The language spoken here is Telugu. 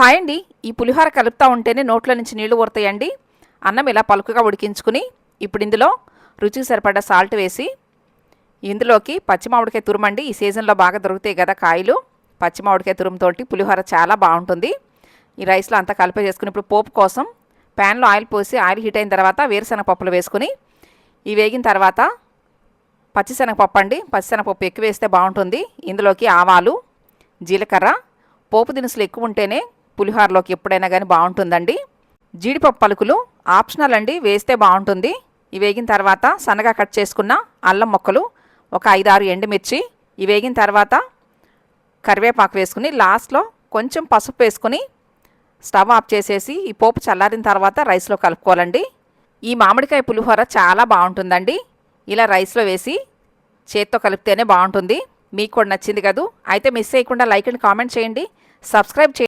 హాయ్ అండి. ఈ పులిహోర కలుపుతూ ఉంటేనే నోట్లో నుంచి నీళ్లు ఊరుతాయండి. అన్నం ఇలా పలుకుగా ఉడికించుకుని ఇప్పుడు ఇందులో రుచికి సరిపడ్డ సాల్ట్ వేసి ఇందులోకి పచ్చి మామిడికాయ తురుమండి. ఈ సీజన్లో బాగా దొరుకుతాయి కదా కాయలు. పచ్చి మామిడికాయ తురుముతోటి పులిహోర చాలా బాగుంటుంది. ఈ రైస్లో అంతా కలిపి చేసుకుని ఇప్పుడు పోపు కోసం ప్యాన్లో ఆయిల్ పోసి ఆయిల్ హీట్ అయిన తర్వాత వేరుశనగ పప్పులు వేసుకుని ఇవి వేగిన తర్వాత పచ్చిశనగపప్పు అండి. పచ్చిశనగపప్పు ఎక్కువ వేస్తే బాగుంటుంది. ఇందులోకి ఆవాలు, జీలకర్ర, పోపు దినుసులు ఎక్కువ ఉంటేనే పులిహోరలోకి ఎప్పుడైనా కానీ బాగుంటుందండి. జీడిపప్పు పలుకులు ఆప్షనల్ అండి, వేస్తే బాగుంటుంది. ఇవి వేగిన తర్వాత సన్నగా కట్ చేసుకున్న అల్లం ముక్కలు, ఒక 5-6 ఎండుమిర్చి, ఇవి వేగిన తర్వాత కరివేపాకు వేసుకుని లాస్ట్లో కొంచెం పసుపు వేసుకుని స్టవ్ ఆఫ్ చేసేసి ఈ పోపు చల్లారిన తర్వాత రైస్లో కలుపుకోవాలండి. ఈ మామిడికాయ పులిహోర చాలా బాగుంటుందండి. ఇలా రైస్లో వేసి చేత్తో కలిపితేనే బాగుంటుంది. మీకు కూడా నచ్చింది కదూ? అయితే మిస్ చేయకుండా లైక్ అండ్ కామెంట్ చేయండి, సబ్స్క్రైబ్ చేయండి.